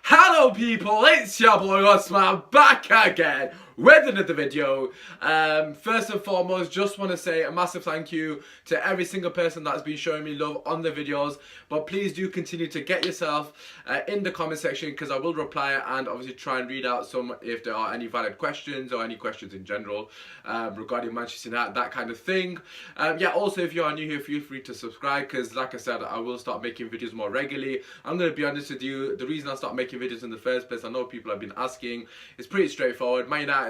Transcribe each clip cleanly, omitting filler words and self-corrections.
Hello people, it's your boy Osman back again with another video. First and foremost, just want to say a massive thank you to every single person that's been showing me love on the videos. But please do continue to get yourself in the comment section, because I will reply and obviously try and read out some if there are any valid questions or any questions in general regarding Manchester United, that kind of thing. Yeah, also if you are new here, feel free to subscribe, because like I said, I will start making videos more regularly. I'm going to be honest with you, the reason I start making videos in the first place, I know people have been asking, it's pretty straightforward. Man United,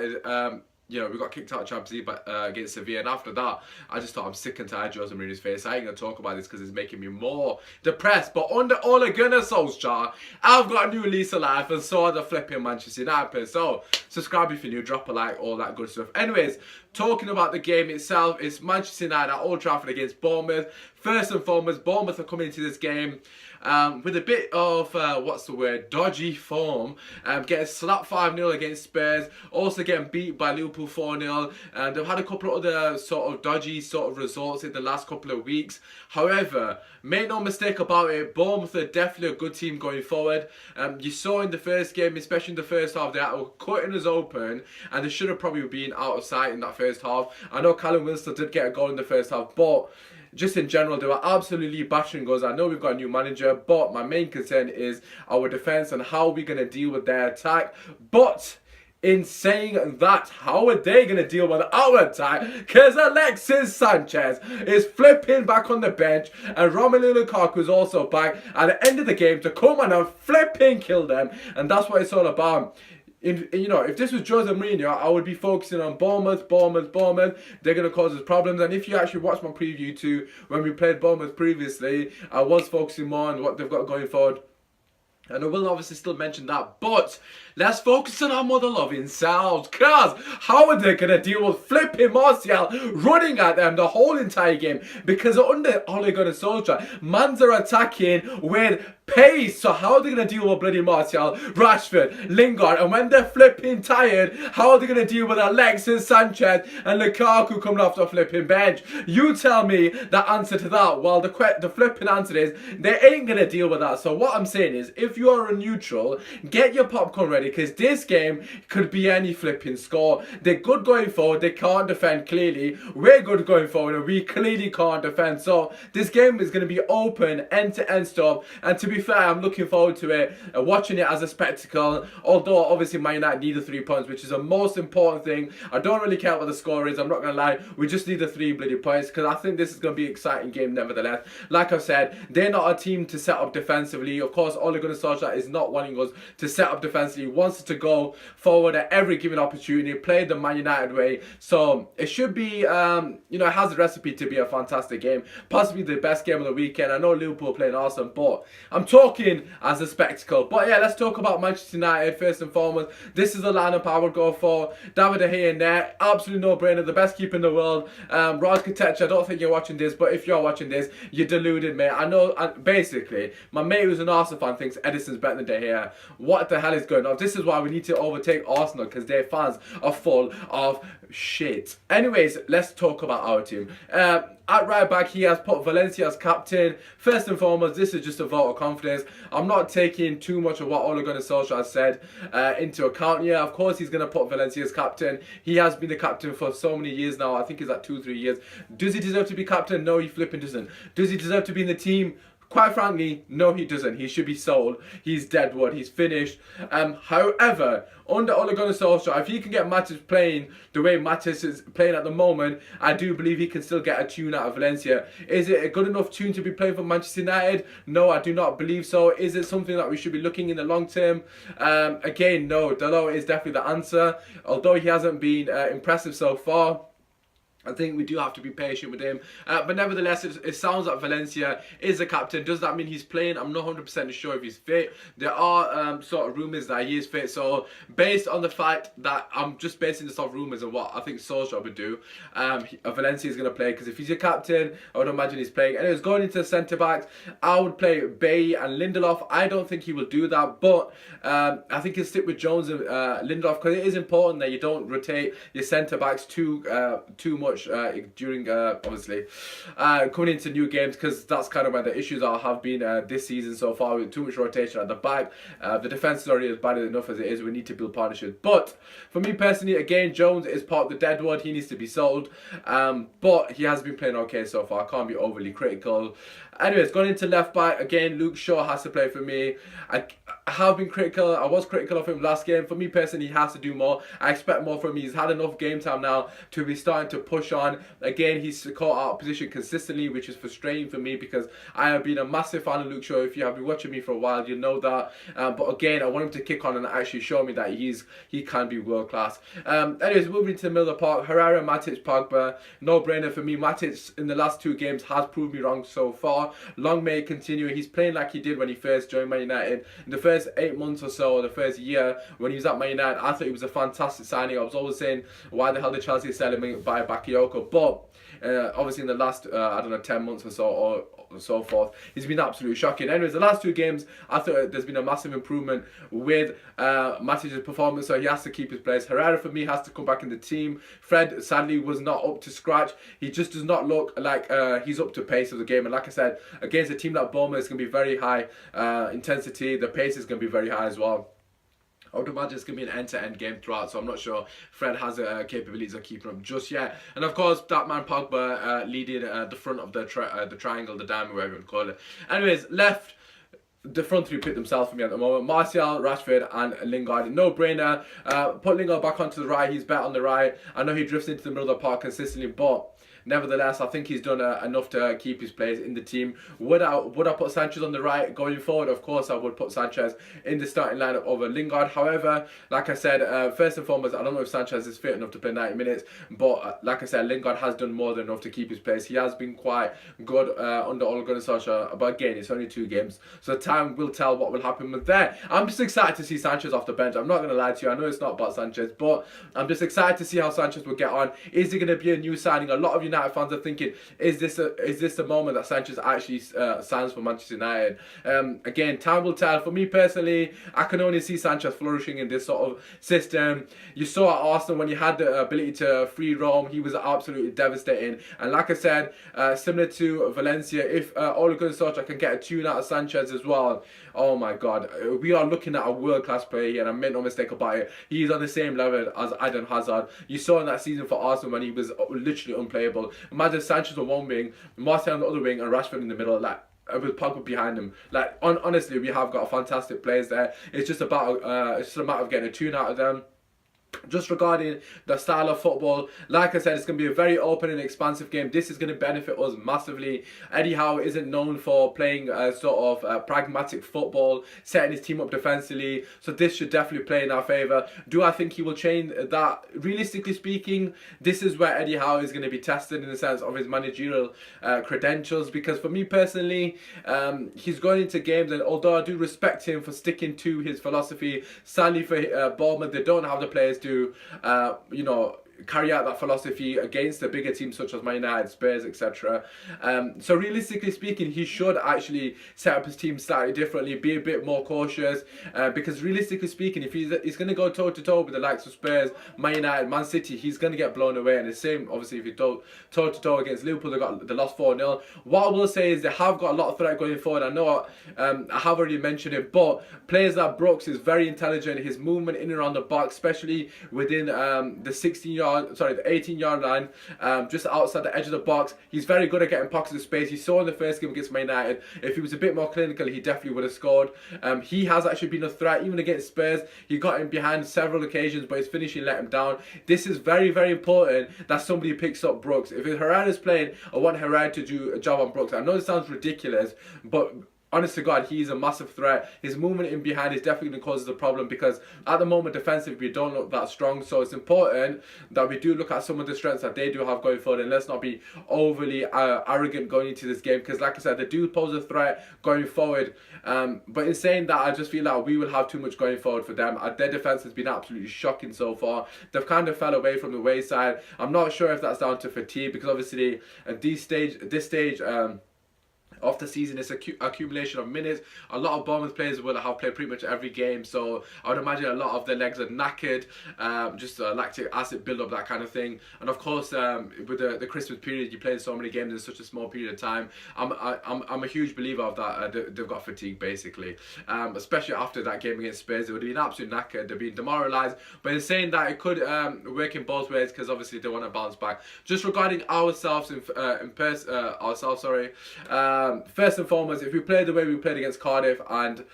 you know, we got kicked out of Champions League against Sevilla, and after that, I just thought I'm sick and tired of Jose Mourinho's face. I ain't gonna talk about this because it's making me more depressed. But under Ole Gunnar Solskjaer, I've got a new lease of life, and so are the flipping Manchester United. So subscribe if you're new, drop a like, all that good stuff. Anyways, talking about the game itself, it's Manchester United at Old Trafford against Bournemouth. First and foremost, Bournemouth are coming into this game with a bit of, dodgy form. Getting slapped 5-0 against Spurs, also getting beat by Liverpool 4-0. They've had a couple of other sort of dodgy sort of results in the last couple of weeks. However, make no mistake about it, Bournemouth are definitely a good team going forward. You saw in the first game, especially in the first half, they were cutting us open, and they should have probably been out of sight in that first half. I know Callum Wilson did get a goal in the first half, but just in general, they were absolutely battering us. I know we've got a new manager, but my main concern is our defence and how we're going to deal with their attack. But in saying that, how are they going to deal with our attack? Because Alexis Sanchez is flipping back on the bench, and Romelu Lukaku is also back at the end of the game to come and flipping kill them. And that's what it's all about. If this was Jose Mourinho, I would be focusing on Bournemouth. They're going to cause us problems. And if you actually watch my preview too, when we played Bournemouth previously, I was focusing more on what they've got going forward. And I will obviously still mention that, but let's focus on our mother-loving selves, because how are they going to deal with flipping Martial running at them the whole entire game? Because under Ole Gunnar Solskjaer, mans are attacking with pace. So how are they going to deal with bloody Martial, Rashford, Lingard? And when they're flipping tired, how are they going to deal with Alexis Sanchez and Lukaku coming off the flipping bench? You tell me the answer to that. Well, the flipping answer is they ain't going to deal with that. So what I'm saying is, if you are a neutral, get your popcorn ready, because this game could be any flipping score. They're good going forward, they can't defend clearly. We're good going forward, and we clearly can't defend. So this game is going to be open, end-to-end stuff. And to be fair, I'm looking forward to it, watching it as a spectacle. Although obviously Man United need the 3 points, which is the most important thing. I don't really care what the score is, I'm not going to lie. We just need the 3 bloody points, because I think this is going to be an exciting game nevertheless. Like I've said, they're not a team to set up defensively. Of course, Ole Gunnar Solskjaer is not wanting us to set up defensively. He wants us to go forward at every given opportunity, play the Man United way. So it should be, it has a recipe to be a fantastic game, possibly the best game of the weekend. I know Liverpool are playing awesome, but I'm talking as a spectacle. But yeah, let's talk about Manchester United first and foremost. This is the lineup I would go for. David De Gea in there, absolutely no-brainer, the best keeper in the world. Raj Katecha, I don't think you're watching this, but if you're watching this, you're deluded, mate. I know, basically, my mate who's an Arsenal fan thinks Edison's better than De Gea. What the hell is going on? This is why we need to overtake Arsenal, because their fans are full of shit. Anyways, let's talk about our team. At right back, he has put Valencia as captain. First and foremost, this is just a vote of confidence. I'm not taking too much of what Ole Gunnar Solskjaer has said into account. Yeah, of course he's going to put Valencia as captain. He has been the captain for so many years now. I think he's at 2-3 years. Does he deserve to be captain? No, he flipping doesn't. Does he deserve to be in the team? Quite frankly, no, he doesn't. He should be sold. He's dead wood. He's finished. However, under Ole Gunnar Solskjaer, if he can get Matis playing the way Matis is playing at the moment, I do believe he can still get a tune out of Valencia. Is it a good enough tune to be playing for Manchester United? No, I do not believe so. Is it something that we should be looking in the long term? Again, no. Dalot is definitely the answer. Although he hasn't been impressive so far, I think we do have to be patient with him. But nevertheless, it sounds like Valencia is the captain. Does that mean he's playing? I'm not 100% sure if he's fit. There are sort of rumours that he is fit. So based on the fact that I'm just basing this off rumours and what I think Solskjaer would do, Valencia is going to play. Because if he's your captain, I would imagine he's playing. Anyways, going into the centre-backs, I would play Bailly and Lindelof. I don't think he will do that. But I think he'll stick with Jones and Lindelof. Because it is important that you don't rotate your centre-backs too much much during obviously coming into new games, because that's kind of where the issues have been this season so far, with too much rotation at the back. The defense is already as bad enough as it is. We need to build partnerships. But for me personally, again, Jones is part of the deadwood. He needs to be sold. But he has been playing okay so far. I can't be overly critical. Anyways, going into left back, again, Luke Shaw has to play for me. I have been critical. I was critical of him last game. For me personally, he has to do more. I expect more from him. He's had enough game time now to be starting to push on. Again, he's caught out of position consistently, which is frustrating for me, because I have been a massive fan of Luke Shaw. If you have been watching me for a while, you know that. But again, I want him to kick on and actually show me that he can be world class. Anyways, moving to the middle of the park, Herrera, Matic, Pogba, no brainer for me. Matic in the last 2 games has proved me wrong so far. Long may it continue. He's playing like he did when he first joined Man United. In the first 8 months or so, or the first year when he was at Man United, I thought he was a fantastic signing. I was always saying, why the hell did Chelsea sell him by Bakayoko? But obviously in the last, I don't know, 10 months or so, or so forth, he's been absolutely shocking. Anyways, the last 2 games, I thought there's been a massive improvement with Matic's performance, so he has to keep his place. Herrera, for me, has to come back in the team. Fred, sadly, was not up to scratch. He just does not look like he's up to pace of the game. And like I said, against a team like Bournemouth, it's going to be very high intensity. The pace is going to be very high as well. I would imagine it's going to be an end-to-end game throughout, so I'm not sure Fred has capabilities of keeping up just yet. And of course, that man Pogba leading the front of the triangle, the diamond, whatever you want to call it. Anyways, left, the front 3 pick themselves for me at the moment. Martial, Rashford and Lingard. No brainer. Put Lingard back onto the right. He's better on the right. I know he drifts into the middle of the park consistently, but nevertheless, I think he's done enough to keep his place in the team. Would I put Sanchez on the right going forward? Of course, I would put Sanchez in the starting lineup over Lingard. However, like I said, first and foremost, I don't know if Sanchez is fit enough to play 90 minutes. But like I said, Lingard has done more than enough to keep his place. He has been quite good under Ole Gunnar Solskjaer. But again, it's only 2 games, so time will tell what will happen with that. I'm just excited to see Sanchez off the bench. I'm not going to lie to you. I know it's not about Sanchez, but I'm just excited to see how Sanchez will get on. Is he going to be a new signing? A lot of United fans are thinking, is this the moment that Sanchez actually signs for Manchester United? Again, time will tell. For me personally, I can only see Sanchez flourishing in this sort of system. You saw at Arsenal when he had the ability to free roam, he was absolutely devastating. And like I said, similar to Valencia, if Ole Gunnar Solskjaer can get a tune out of Sanchez as well, oh my God, we are looking at a world-class player here, and I made no mistake about it. He's on the same level as Eden Hazard. You saw in that season for Arsenal when he was literally unplayable. Imagine Sanchez on one wing, Martial on the other wing, and Rashford in the middle, like, with Pogba behind him. Like, honestly, we have got fantastic players there. It's just about it's just a matter of getting a tune out of them. Just regarding the style of football, like I said, it's going to be a very open and expansive game. This is going to benefit us massively. Eddie Howe isn't known for playing sort of pragmatic football, setting his team up defensively, so this should definitely play in our favour. Do I think he will change that? Realistically speaking, this is where Eddie Howe is going to be tested in the sense of his managerial credentials, because for me personally, he's going into games, and although I do respect him for sticking to his philosophy, sadly for Bournemouth, they don't have the players to you know, carry out that philosophy against the bigger teams such as Man United, Spurs, etc. So realistically speaking, he should actually set up his team slightly differently, be a bit more cautious, because realistically speaking, if he's going to go toe to toe with the likes of Spurs, Man United, Man City, he's going to get blown away. And the same, obviously, if he toe to toe against Liverpool, they lost 4-0. What I will say is they have got a lot of threat going forward. I know I have already mentioned it, but players like Brooks is very intelligent. His movement in and around the box, especially within the 18-yard line, just outside the edge of the box. He's very good at getting pockets of space. You saw in the first game against Man United, if he was a bit more clinical, he definitely would have scored. He has actually been a threat, even against Spurs. He got in behind several occasions, but his finishing let him down. This is very, very important that somebody picks up Brooks. If Herrera's playing, I want Herrera to do a job on Brooks. I know this sounds ridiculous, but honest to God, he's a massive threat. His movement in behind is definitely going to cause us a problem, because at the moment, defensively, we don't look that strong. So it's important that we do look at some of the strengths that they do have going forward, and let's not be overly arrogant going into this game, because like I said, they do pose a threat going forward. But in saying that, I just feel like we will have too much going forward for them. Their defense has been absolutely shocking so far. They've kind of fell away from the wayside. I'm not sure if that's down to fatigue, because obviously at this stage of the season. It's accumulation of minutes. A lot of Bournemouth players will have played pretty much every game, so I would imagine a lot of their legs are knackered, just lactic acid build up, that kind of thing. And of course, with the Christmas period, you play so many games in such a small period of time. I'm a huge believer of that. They've got fatigue basically, especially after that game against Spurs. They would have been absolutely knackered. They've been demoralised. But in saying that, it could work in both ways, because obviously they want to bounce back. Just regarding ourselves first and foremost, if we play the way we played against Cardiff and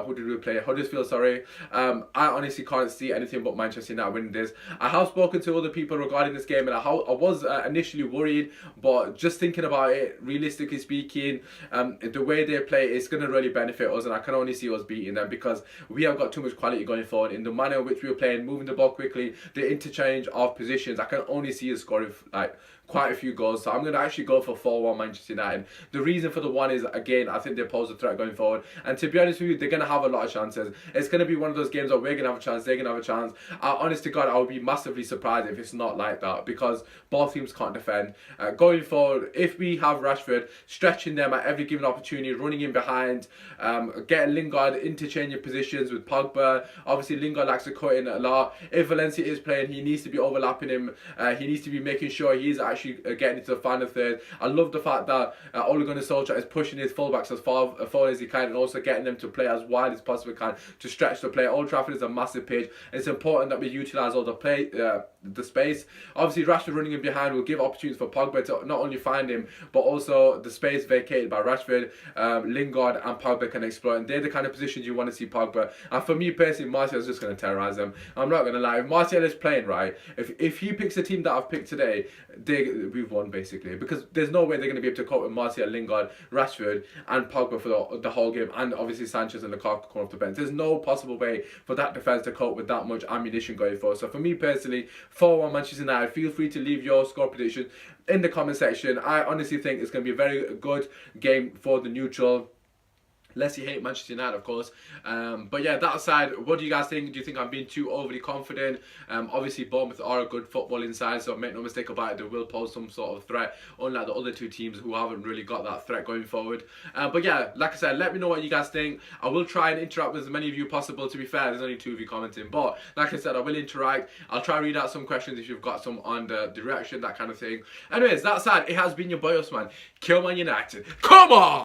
who did we play? Huddersfield, sorry. I honestly can't see anything but Manchester United winning this. I have spoken to other people regarding this game, and I was initially worried, but just thinking about it, realistically speaking, the way they play is going to really benefit us, and I can only see us beating them because we have got too much quality going forward. In the manner in which we were playing, moving the ball quickly, the interchange of positions, I can only see us scoring like quite a few goals. So I'm going to actually go for 4-1 Manchester United. The reason for the one is, again, I think they pose a threat going forward, and to be honest with you, they're going to have a lot of chances. It's going to be one of those games where we're going to have a chance, they're going to have a chance. Honest to God, I would be massively surprised if it's not like that, because both teams can't defend. Going forward, if we have Rashford stretching them at every given opportunity, running in behind, getting Lingard interchanging positions with Pogba. Obviously Lingard likes to cut in a lot. If Valencia is playing, he needs to be overlapping him. He needs to be making sure he's actually getting into the final third. I love the fact that Ole Gunnar Solskjaer is pushing his fullbacks as far forward as he can, and also getting them to play as wide as possible can to stretch the play. Old Trafford is a massive pitch. It's important that we utilise all the space. Obviously Rashford running in behind will give opportunities for Pogba to not only find him, but also the space vacated by Rashford, Lingard and Pogba can exploit, and they're the kind of positions you want to see Pogba. And for me personally, Martial's just going to terrorise them. I'm not going to lie, if Martial is playing right, if he picks the team that I've picked today, we've won basically, because there's no way they're going to be able to cope with Martial, Lingard, Rashford and Pogba for the whole game, and obviously Sanchez and Lukaku coming off the bench. There's no possible way for that defence to cope with that much ammunition going forward. So for me personally, 4-1 Manchester United. Feel free to leave your score prediction in the comment section. I honestly think it's going to be a very good game for the neutral. Unless you hate Manchester United, of course. But yeah, that aside, what do you guys think? Do you think I'm being too overly confident? Obviously, Bournemouth are a good footballing side, so make no mistake about it, they will pose some sort of threat, unlike the other two teams who haven't really got that threat going forward. But yeah, like I said, let me know what you guys think. I will try and interact with as many of you possible. To be fair, there's only 2 of you commenting, but like I said, I will interact. I'll try and read out some questions if you've got some on the reaction, that kind of thing. Anyways, that aside, it has been your boy Usman. Kill Man United. Come on!